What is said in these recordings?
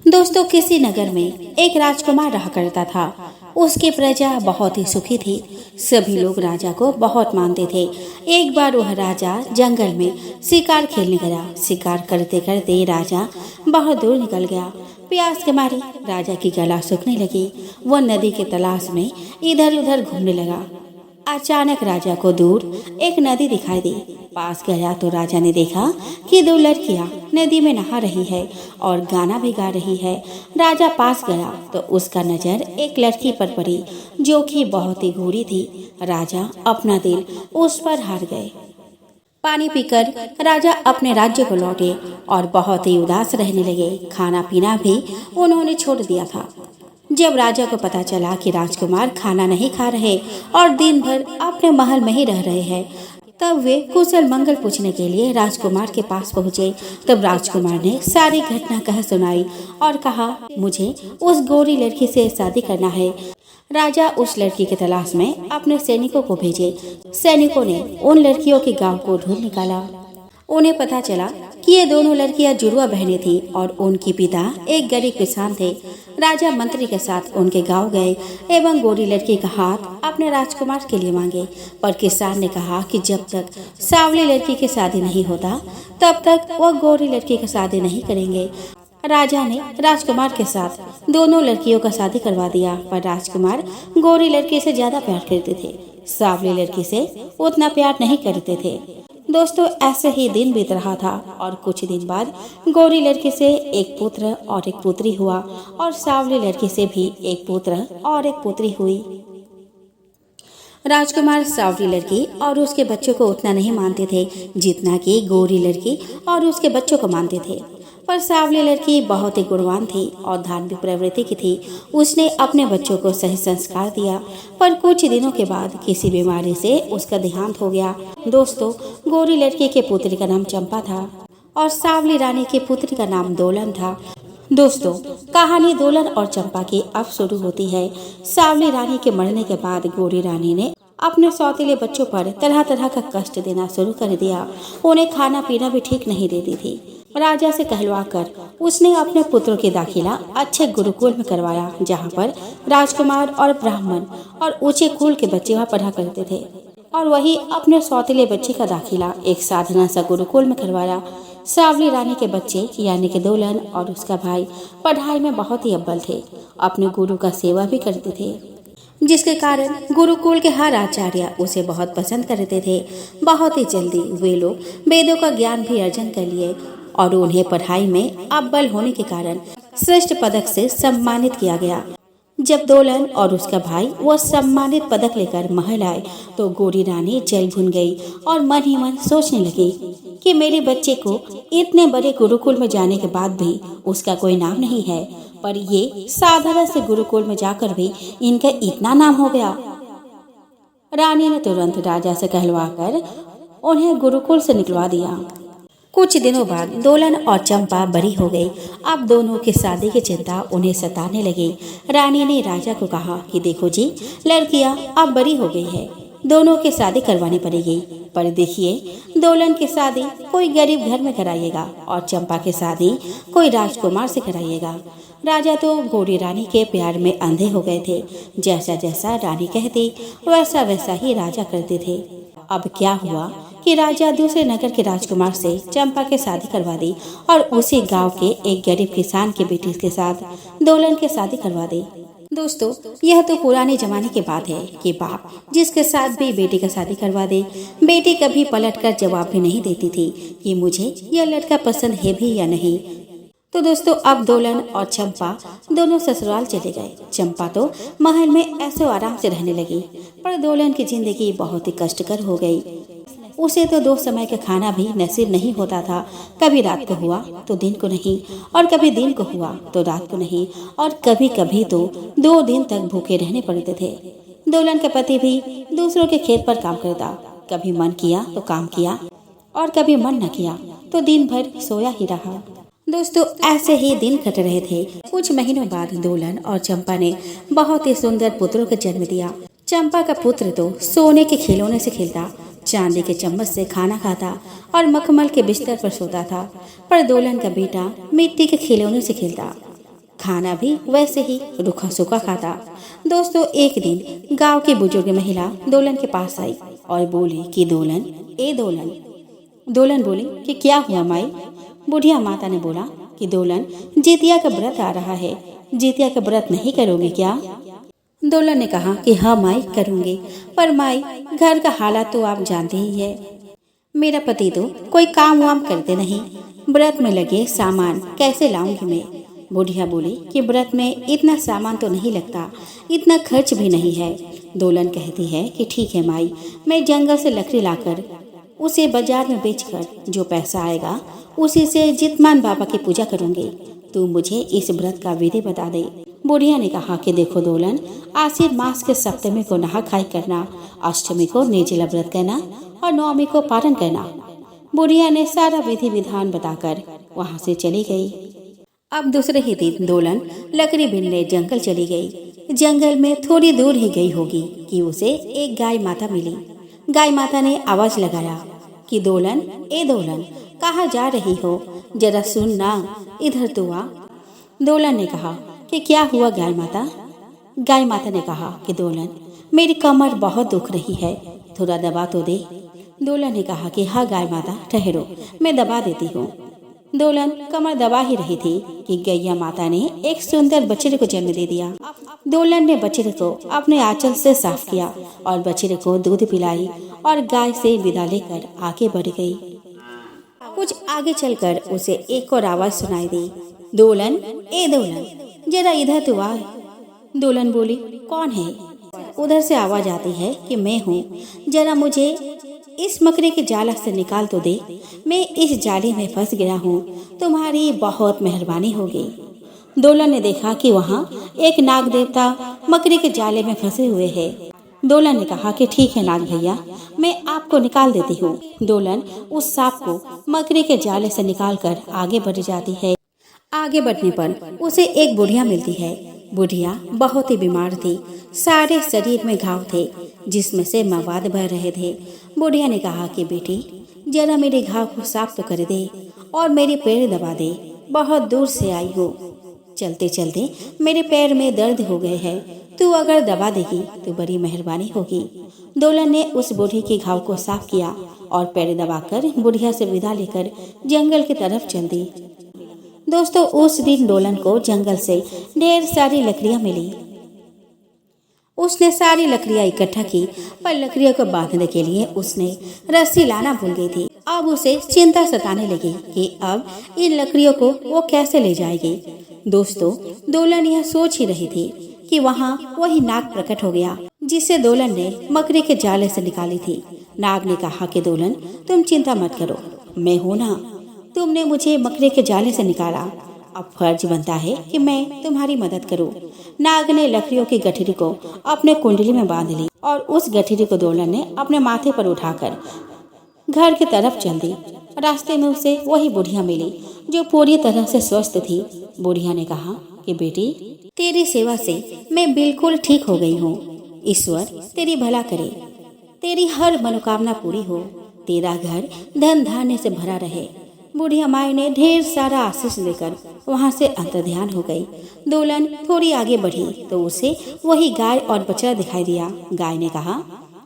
दोस्तों, किसी नगर में एक राजकुमार रहा करता था। उसकी प्रजा बहुत ही सुखी थी। सभी लोग राजा को बहुत मानते थे। एक बार वह राजा जंगल में शिकार खेलने गया। शिकार करते करते राजा बहुत दूर निकल गया। प्यास के मारे राजा की गला सूखने लगी। वह नदी के तलाश में इधर उधर घूमने लगा। अचानक राजा को दूर एक नदी दिखाई दी। पास गया तो राजा ने देखा कि दो लड़कियां नदी में नहा रही है और गाना भी गा रही है। राजा पास गया तो उसका नजर एक लड़की पर पड़ी जो कि बहुत ही गोरी थी। राजा अपना दिल उस पर हार गए। पानी पीकर राजा अपने राज्य को लौटे और बहुत ही उदास रहने लगे। खाना पीना भी उन्होंने छोड़ दिया था। जब राजा को पता चला कि राजकुमार खाना नहीं खा रहे और दिन भर अपने महल में ही रह रहे हैं, तब वे कुशल मंगल पूछने के लिए राजकुमार के पास पहुंचे। तब राजकुमार ने सारी घटना कह सुनाई और कहा, मुझे उस गोरी लड़की से शादी करना है। राजा उस लड़की की तलाश में अपने सैनिकों को भेजे। सैनिकों ने उन लड़कियों के गांव को ढूंढ निकाला। उन्हें पता चला कि ये दोनों लड़कियां जुड़वा बहनें थी और उनके पिता एक गरीब किसान थे। राजा मंत्री के साथ उनके गांव गए एवं गोरी लड़की का हाथ अपने राजकुमार के लिए मांगे, पर किसान ने कहा कि जब तक सांवली लड़की की शादी नहीं होता तब तक वह गोरी लड़की की शादी नहीं करेंगे। राजा ने राजकुमार के साथ दोनों लड़कियों का शादी करवा दिया, पर राजकुमार गोरी लड़की से ज्यादा प्यार करते थे, सांवली लड़की से उतना प्यार नहीं करते थे। दोस्तों, ऐसे ही दिन बीत रहा था और कुछ दिन बाद गोरी लड़की से एक पुत्र और एक पुत्री हुआ और सांवली लड़की से भी एक पुत्र और एक पुत्री हुई। राजकुमार सांवली लड़की और उसके बच्चों को उतना नहीं मानते थे जितना कि गोरी लड़की और उसके बच्चों को मानते थे। पर सांवली लड़की बहुत ही गुणवान थी और धार्मिक प्रवृत्ति की थी। उसने अपने बच्चों को सही संस्कार दिया, पर कुछ दिनों के बाद किसी बीमारी से उसका देहांत हो गया। दोस्तों, गोरी लड़की के पुत्री का नाम चंपा था और सांवली रानी के पुत्री का नाम दोलन था। दोस्तों, कहानी दोलन और चंपा की अब शुरू होती है। सांवली रानी के मरने के बाद गोरी रानी ने अपने सौतेले बच्चों पर तरह तरह का कष्ट देना शुरू कर दिया। उन्हें खाना पीना भी ठीक नहीं देती थी। राजा से कहलवाकर उसने अपने पुत्रों की दाखिला अच्छे गुरुकुल में करवाया, जहाँ पर राजकुमार और ब्राह्मण और ऊंचे कुल के बच्चे वहाँ पढ़ा करते थे, और वही अपने सौतेले बच्चे का दाखिला एक साधारण सा गुरुकुल में करवाया। सांवली रानी के बच्चे यानी कि दोलन और उसका भाई पढ़ाई में बहुत ही अव्वल थे। अपने गुरु का सेवा भी करते थे, जिसके कारण गुरुकुल के हर आचार्य उसे बहुत पसंद करते थे। बहुत ही जल्दी वे लोग वेदों का ज्ञान भी अर्जन कर लिए और उन्हें पढ़ाई में अव्वल होने के कारण श्रेष्ठ पदक से सम्मानित किया गया। जब दोलन और उसका भाई वह सम्मानित पदक लेकर महल आए तो गोरी रानी जल भुन गई और मन ही मन सोचने लगी कि मेरे बच्चे को इतने बड़े गुरुकुल में जाने के बाद भी उसका कोई नाम नहीं है, पर ये साधारण से गुरुकुल में जाकर भी इनका इतना नाम हो गया। रानी ने तुरंत राजा से कहलवाकर उन्हें गुरुकुल से निकलवा दिया। कुछ दिनों बाद दोलन और चंपा बड़ी हो गई। अब दोनों की शादी की चिंता उन्हें सताने लगी। रानी ने राजा को कहा कि देखो जी, लड़कियां अब बड़ी हो गई है, दोनों की शादी करवानी पड़ेगी, पर देखिए दोलन की शादी कोई गरीब घर में कराइएगा और चंपा की शादी कोई राजकुमार से कराइएगा। राजा तो गोरी रानी के प्यार में अंधे हो गए थे। जैसा जैसा रानी कहती वैसा वैसा ही राजा करते थे। अब क्या हुआ कि राजा दूसरे नगर के राजकुमार से चंपा की शादी करवा दी और उसी गांव के एक गरीब किसान की बेटी के साथ दोलन की शादी करवा दी। दोस्तों, यह तो पुराने जमाने की बात है कि बाप जिसके साथ भी बेटी का शादी करवा दे, बेटी कभी पलटकर जवाब भी नहीं देती थी कि मुझे यह लड़का पसंद है भी या नहीं। तो दोस्तों, अब दोलन और चंपा दोनों ससुराल चले गए। चंपा तो महल में ऐसे आराम से रहने लगी, पर दोलन की जिंदगी बहुत ही कष्टकर हो गई। उसे तो दो समय का खाना भी नसीब नहीं होता था। कभी रात को हुआ तो दिन को नहीं, और कभी दिन को हुआ तो रात को नहीं, और कभी कभी तो 2 दिन तक भूखे रहने पड़ते थे। दोलन का पति भी दूसरों के खेत पर काम करता। कभी मन किया तो काम किया और कभी मन न किया तो दिन भर सोया ही रहा। दोस्तों, ऐसे ही दिन कट रहे थे। कुछ महीनों बाद दोलन और चंपा ने बहुत ही सुंदर पुत्रों को जन्म दिया। चंपा का पुत्र तो सोने के खिलौने से खेलता, चांदी के चम्मच से खाना खाता और मखमल के बिस्तर पर सोता था, पर दोलन का बेटा मिट्टी के खिलौने से खेलता। खाना भी वैसे ही रूखा सूखा खाता। दोस्तों, एक दिन गांव की बुजुर्ग महिला दोलन के पास आई और बोली कि दोलन, ए दोलन। दोलन बोली कि क्या हुआ माई? बुढ़िया माता ने बोला कि दोलन, जितिया का व्रत आ रहा है, जितिया का व्रत नहीं करोगे क्या? दोलन ने कहा कि हाँ माई, करूँगी, पर माई घर का हालात तो आप जानते ही है। मेरा पति तो कोई काम वाम करते नहीं, व्रत में लगे सामान कैसे लाऊंगी मैं? बुढ़िया बोली कि व्रत में इतना सामान तो नहीं लगता, इतना खर्च भी नहीं है। दोलन कहती है कि ठीक है माई, मैं जंगल से लकड़ी लाकर उसे बाजार में बेचकर जो पैसा आएगा उसी से जितमान बाबा की पूजा करूंगी। तू मुझे इस व्रत का विधि बता दे। बुढ़िया ने कहा कि देखो दोलन, आश्विन मास के सप्तमी को नहा खाई करना, अष्टमी को निर्जला व्रत करना और नवमी को पारण करना। बुढ़िया ने सारा विधि विधान बताकर वहाँ से चली गई। अब दूसरे ही दिन दोलन लकड़ी बीनने जंगल चली गई। जंगल में थोड़ी दूर ही गई होगी कि उसे एक गाय माता मिली। गाय माता ने आवाज लगाया कि दोलन, ए दोलन, कहाँ जा रही हो? जरा सुन ना, इधर तो आ। दोलन ने कहा कि क्या हुआ गाय माता? गाय माता ने कहा कि दोलन, मेरी कमर बहुत दुख रही है, थोड़ा दबा तो दे। दोलन ने कहा कि हाँ गाय माता, ठहरो, मैं दबा देती हूँ। दोलन कमर दबा ही रही थी कि गैया माता ने एक सुंदर बछड़े को जन्म दे दिया। दोलन ने बछड़े को अपने आंचल से साफ किया और बछड़े को दूध पिलाई और गाय से विदा लेकर आगे बढ़ गई। कुछ आगे चलकर उसे एक और आवाज सुनाई दी, दोलन, ए दोलन, जरा इधर तो आ। दोलन बोली, कौन है? उधर से आवाज आती है कि मैं हूँ, जरा मुझे इस मकड़ी के जाला से निकाल तो दे, मैं इस जाले में फंस गया हूँ, तुम्हारी बहुत मेहरबानी होगी। दोलन ने देखा कि वहाँ एक नाग देवता मकड़ी के जाले में फंसे हुए हैं। दोलन ने कहा कि ठीक है नाग भैया, मैं आपको निकाल देती हूँ। दोलन उस सांप को मकड़ी के जाले से निकालकर आगे बढ़ जाती है। आगे बढ़ने पर उसे एक बुढ़िया मिलती है। बुढ़िया बहुत ही बीमार थी, सारे शरीर में घाव थे जिसमें से मवाद बह रहे थे। बुढ़िया ने कहा कि बेटी, जरा मेरे घाव को साफ तो कर दे और मेरे पैर दबा दे, बहुत दूर से आई हूँ, चलते चलते मेरे पैर में दर्द हो गए हैं, तू अगर दबा देगी तो बड़ी मेहरबानी होगी। दोलन ने उस बूढ़ी के घाव को साफ किया और पैर दबाकर बुढ़िया से विदा लेकर जंगल की तरफ चल दी। दोस्तों, उस दिन दोलन को जंगल से ढेर सारी लकड़ियां मिली। उसने सारी लकड़ियां इकट्ठा की, पर लकड़ियों को बांधने के लिए उसने रस्सी लाना भूल गई थी। अब उसे चिंता सताने लगी कि अब इन लकड़ियों को वो कैसे ले जाएगी। दोस्तों, दोलन यह सोच ही रही थी कि वहाँ वही नाग प्रकट हो गया जिसे दोलन ने मकड़ी के जाले से निकाली थी। नाग ने कहा कि दोलन, तुम चिंता मत करो, मैं हूँ ना, तुमने मुझे मकड़ी के जाले से निकाला, अब फर्ज बनता है कि मैं तुम्हारी मदद करूं। नाग ने लकड़ियों की गठरी को अपने कुंडली में बांध ली और उस गठरी को दोलन ने अपने माथे पर उठाकर घर की तरफ चल दी। रास्ते में उसे वही बुढ़िया मिली जो पूरी तरह से स्वस्थ थी। बुढ़िया ने कहा कि बेटी, तेरी सेवा से मैं बिल्कुल ठीक हो गई हूँ। ईश्वर तेरी भला करे, तेरी हर मनोकामना पूरी हो, तेरा घर धन धान्य से भरा रहे। बुढ़िया माई ने ढेर सारा आशीष देकर वहाँ से अंतर्ध्यान हो गई। दोलन थोड़ी आगे बढ़ी तो उसे वही गाय और बछड़ा दिखाई दिया। गाय ने कहा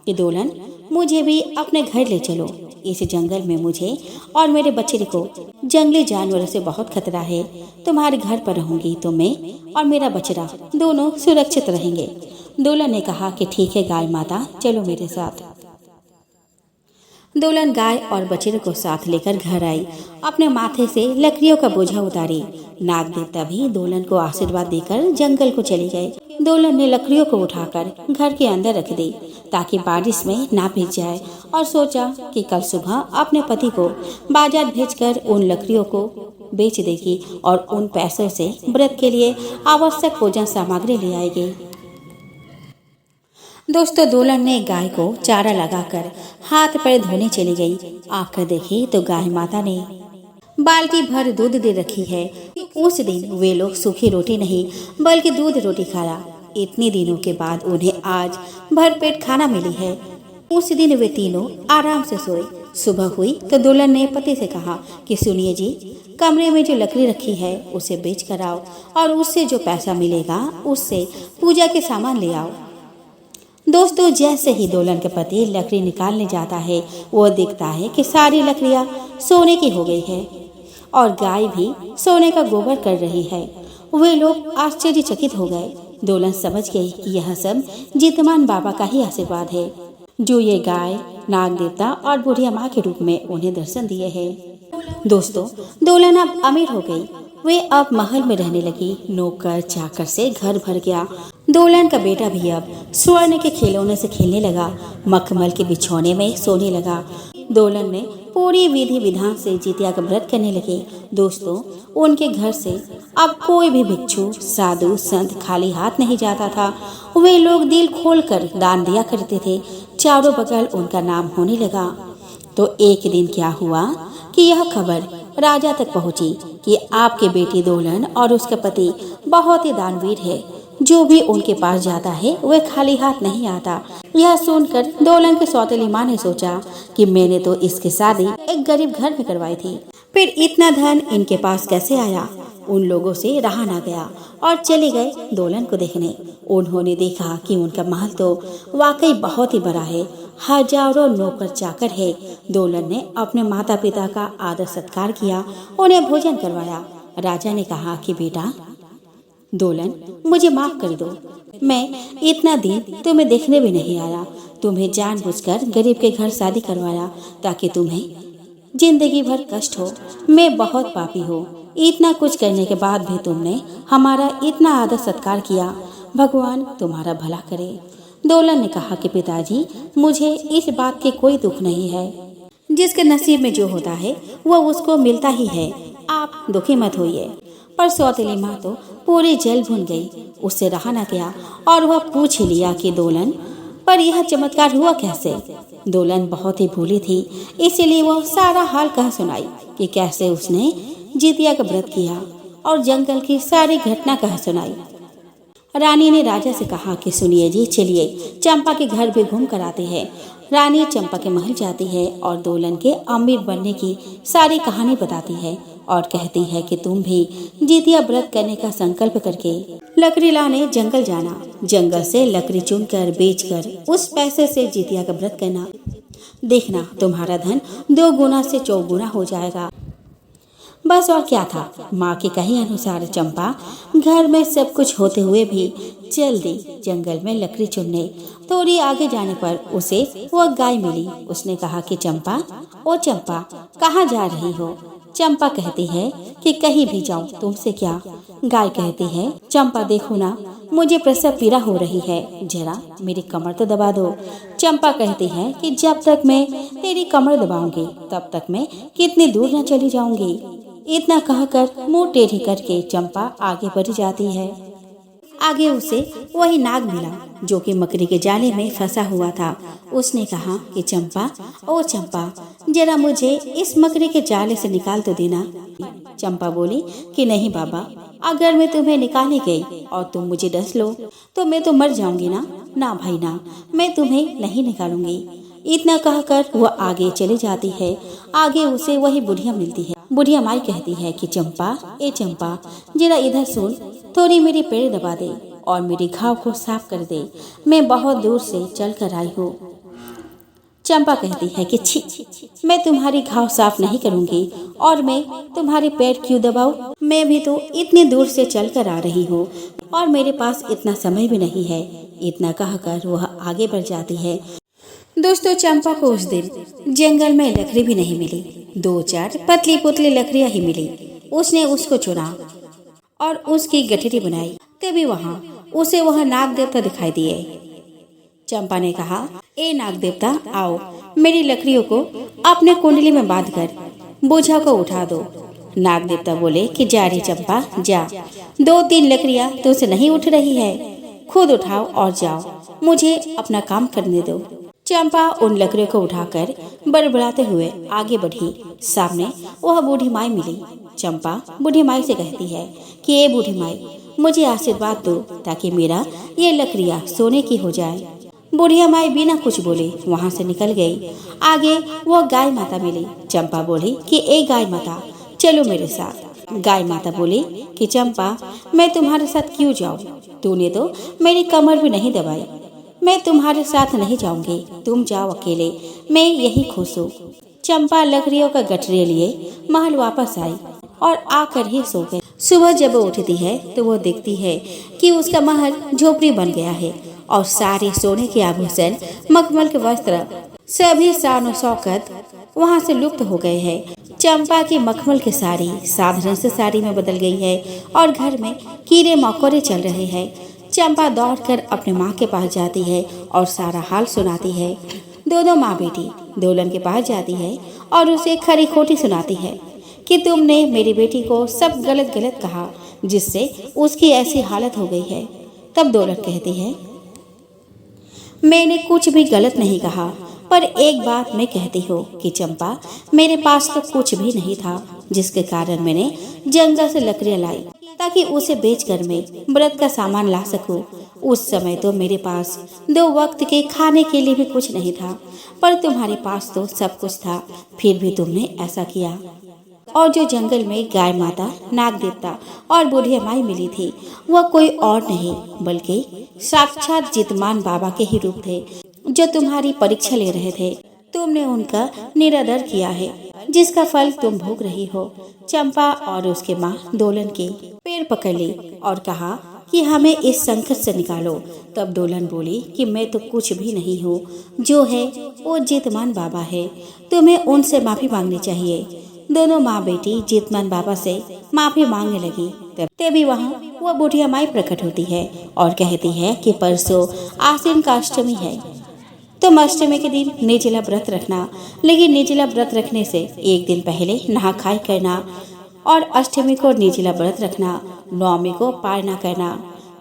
कि दोलन, मुझे भी अपने घर ले चलो, इस जंगल में मुझे और मेरे बछड़े को जंगली जानवरों से बहुत खतरा है। तुम्हारे घर पर रहूंगी तो मैं और मेरा बछड़ा दोनों सुरक्षित रहेंगे। दोलन ने कहा कि ठीक है गाय माता, चलो मेरे साथ। दोलन गाय और बछड़े को साथ लेकर घर आई, अपने माथे से लकड़ियों का बोझा उतारी। नाग देवता भी दोलन को आशीर्वाद देकर जंगल को चले गए। दोलन ने लकड़ियों को उठाकर घर के अंदर रख दी ताकि बारिश में ना भीग जाए और सोचा कि कल सुबह अपने पति को बाजार भेजकर उन लकड़ियों को बेच देगी और उन पैसों से व्रत के लिए आवश्यक पूजन सामग्री ले आएगी। दोस्तों, दोलन ने गाय को चारा लगाकर हाथ पैर धोने चली गई। आकर देखी तो गाय माता ने बाल्टी भर दूध दे रखी है। उस दिन वे लोग सूखी रोटी नहीं बल्कि दूध रोटी खाया। इतने दिनों के बाद उन्हें आज भरपेट खाना मिली है। उस दिन वे तीनों आराम से सोए। सुबह हुई तो दुल्हन ने पति से कहा कि सुनिए जी, कमरे में जो लकड़ी रखी है उसे बेच कर आओ और उससे जो पैसा मिलेगा उससे पूजा के सामान ले आओ। दोस्तों, जैसे ही दुल्हन के पति लकड़ी निकालने जाता है, वो देखता है कि सारी लकड़ियाँ सोने की हो गई है और गाय भी सोने का गोबर कर रही है। वे लोग आश्चर्यचकित हो गए। दुल्हन समझ गई कि यह सब जितमान बाबा का ही आशीर्वाद है, जो ये गाय, नाग देवता और बुढ़िया माँ के रूप में उन्हें दर्शन दिए हैं। दोस्तों, दुल्हन अब अमीर हो गई। वे अब महल में रहने लगी। नौकर चाकर से घर भर गया। दुल्हन का बेटा भी अब स्वर्ण के खिलौने से खेलने लगा, मखमल के बिछौने में सोने लगा। दुल्हन ने पूरी विधि विधान से जितिया का व्रत करने लगे। दोस्तों, उनके घर से अब कोई भी भिक्षु, साधु, संत खाली हाथ नहीं जाता था। वे लोग दिल खोलकर दान दिया करते थे। चारों बगल उनका नाम होने लगा। तो एक दिन क्या हुआ कि यह खबर राजा तक पहुंची कि आपके बेटी दुल्हन और उसका पति बहुत ही दानवीर है। जो भी उनके पास जाता है वह खाली हाथ नहीं आता। यह सुनकर दुल्हन के सौतेली माँ ने सोचा कि मैंने तो इसकी शादी एक गरीब घर में करवाई थी, फिर इतना धन इनके पास कैसे आया। उन लोगों से रहा ना गया और चले गए दुल्हन को देखने। उन्होंने देखा कि उनका महल तो वाकई बहुत ही बड़ा है, हजारों नौकर चाकर है। दुल्हन ने अपने माता पिता का आदर सत्कार किया, उन्हें भोजन करवाया। राजा ने कहा कि बेटा दुल्हन, मुझे माफ कर दो, मैं इतना दिन तुम्हें देखने भी नहीं आया। तुम्हें जानबूझकर गरीब के घर शादी करवाया ताकि तुम्हें जिंदगी भर कष्ट हो। मैं बहुत पापी हूँ। इतना कुछ करने के बाद भी तुमने हमारा इतना आदर सत्कार किया। भगवान तुम्हारा भला करे। दुल्हन ने कहा कि पिताजी, मुझे इस बात के कोई दुख नहीं है। जिसके नसीब में जो होता है वह उसको मिलता ही है। आप दुखी मत होइए। पर सौतेली माँ तो पूरी जल भुन गई। उससे रहा न गया और वह पूछ लिया कि दुल्हन, पर यह चमत्कार हुआ कैसे। दुल्हन बहुत ही भूली थी, इसीलिए वह सारा हाल कह सुनाई कि कैसे उसने जितिया का व्रत किया और जंगल की सारी घटना कह सुनाई। रानी ने राजा से कहा कि सुनिए जी, चलिए चंपा के घर भी घूम कर आते हैं। रानी चंपा के महल जाती है और दुल्हन के अमीर बनने की सारी कहानी बताती है और कहती है कि तुम भी जितिया व्रत करने का संकल्प करके लकड़ी लाने जंगल जाना। जंगल से लकड़ी चुनकर बेचकर उस पैसे से जितिया का व्रत करना। देखना तुम्हारा धन 2 गुना से 4 गुना हो जाएगा। बस और क्या था। माँ के कहे अनुसार चंपा घर में सब कुछ होते हुए भी चल दी जंगल में लकड़ी चुनने। थोड़ी आगे जाने पर उसे वह गाय मिली। उसने कहा कि चंपा, ओ चंपा, कहाँ जा रही हो। चंपा कहती है कि कहीं भी जाऊं, तुमसे क्या। गाय कहती है, चंपा देखो ना, मुझे प्रसव पीड़ा हो रही है, जरा मेरी कमर तो दबा दो। चंपा कहती है कि जब तक मैं तेरी कमर दबाऊंगी तब तक मैं कितनी दूर न चली जाऊंगी। इतना कहकर मुंह टेढ़ी करके चंपा आगे बढ़ जाती है। आगे उसे वही नाग मिला जो कि मकड़ी के जाले में फंसा हुआ था। उसने कहा कि चंपा, ओ चंपा, जरा मुझे इस मकड़ी के जाले से निकाल तो देना। चंपा बोली कि नहीं बाबा, अगर मैं तुम्हें निकालने गई और तुम मुझे डस लो तो मैं तो मर जाऊंगी ना। ना भाई ना, मैं तुम्हें नहीं निकालूंगी। इतना कहकर वह आगे चली जाती है। आगे उसे वही बुढ़िया मिलती है। बुढ़िया माई कहती है कि चंपा, ए चंपा, जरा इधर सुन, थोड़ी मेरी पैर दबा दे और मेरे घाव को साफ कर दे। मैं बहुत दूर से चल कर आई हूँ। चंपा कहती है कि छी, मैं तुम्हारी घाव साफ नहीं करूँगी और मैं तुम्हारे पैर क्यों दबाऊं। मैं भी तो इतनी दूर से चल कर आ रही हूँ और मेरे पास इतना समय भी नहीं है। इतना कहकर वह आगे बढ़ जाती है। दोस्तों, चंपा को उस दिन जंगल में लकड़ी भी नहीं मिली। 2-4 पतली पुतली लकड़ियां ही मिली। उसने उसको चुना और उसकी गठरी बनाई। तभी उसे वह नाग देवता दिखाई दिए। चंपा ने कहा, ए नाग देवता, आओ, मेरी लकड़ियों को अपने कुंडली में बांधकर बोझा को उठा दो। नाग देवता बोले कि जा रही चंपा, जा। 2-3 लकड़ियां तुझसे नहीं उठ रही है, खुद उठाओ और जाओ, मुझे अपना काम करने दो। चंपा उन लकड़ियों को उठाकर बड़बड़ाते हुए आगे बढ़ी। सामने वह बूढ़ी माई मिली। चंपा बूढ़ी माई से कहती है कि ए बूढ़ी माई, मुझे आशीर्वाद दो ताकि मेरा ये लकड़ियाँ सोने की हो जाए। बुढ़िया माई बिना कुछ बोले वहाँ से निकल गई। आगे वो गाय माता मिली। चंपा बोली कि ए गाय माता, चलो मेरे साथ। गाय माता बोली कि चंपा, मैं तुम्हारे साथ क्यों जाऊँ? तूने तो मेरी कमर भी नहीं दबाई। मैं तुम्हारे साथ नहीं जाऊंगी, तुम जाओ अकेले, मैं यही खुश हूँ। चंपा लकड़ियों का गठरी लिए महल वापस आई और आकर ही सो गई। सुबह जब वो उठती है तो वो देखती है कि उसका महल झोपड़ी बन गया है और सारे सोने के आभूषण, मखमल के वस्त्र, सभी शान शौकत वहाँ से लुप्त हो गए हैं। चंपा की मखमल की साड़ी साधारण से साड़ी में बदल गई है और घर में कीड़े मकोड़े चल रहे हैं। चंपा दौड़कर अपने माँ के पास जाती है और सारा हाल सुनाती है। दोनों माँ बेटी दोलन के पास जाती है और उसे खरी खोटी सुनाती है कि तुमने मेरी बेटी को सब गलत गलत कहा, जिससे उसकी ऐसी हालत हो गई है। तब दोलन कहती है, मैंने कुछ भी गलत नहीं कहा, पर एक बात मैं कहती हूँ कि चंपा, मेरे पास तो कुछ भी नहीं था, जिसके कारण मैंने जंगल से लकड़ियाँ लाई ताकि उसे बेचकर मैं व्रत का सामान ला सकूं। उस समय तो मेरे पास 2 वक्त के खाने के लिए भी कुछ नहीं था, पर तुम्हारे पास तो सब कुछ था, फिर भी तुमने ऐसा किया। और जो जंगल में गाय माता, नाग देवता और बुढ़िया माई मिली थी, वह कोई और नहीं बल्कि साक्षात जितमान बाबा के ही रूप थे, जो तुम्हारी परीक्षा ले रहे थे। तुमने उनका निरादर किया है, जिसका फल तुम भोग रही हो। चंपा और उसके माँ दोलन के पैर पकड़ ली और कहा कि हमें इस संकट से निकालो। तब दोलन बोली कि मैं तो कुछ भी नहीं हूँ, जो है वो जितमान बाबा है, तुम्हें उनसे माफी मांगनी चाहिए। दोनों माँ बेटी जितमान बाबा से माफी मांगने लगी। तभी वहाँ वो बुढ़िया माई प्रकट होती है और कहती है कि परसों आश्विन का अष्टमी है, तुम अष्टमी के दिन निर्जला व्रत रखना, लेकिन निर्जला व्रत रखने से एक दिन पहले नहा खाई करना और अष्टमी को निर्जला व्रत रखना, नवमी को पार न करना,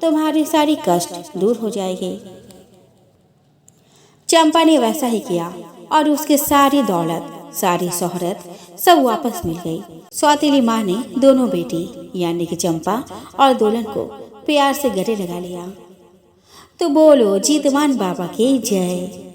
तुम्हारी सारी कष्ट दूर हो जाएगी। चंपा ने वैसा ही किया और उसके सारी दौलत, सारी शोहरत सब वापस मिल गई। सौतेली माँ ने दोनों बेटी यानी कि चंपा और दोलन को प्यार से गले लगा लिया। तो बोलो जितमान बाबा की जय।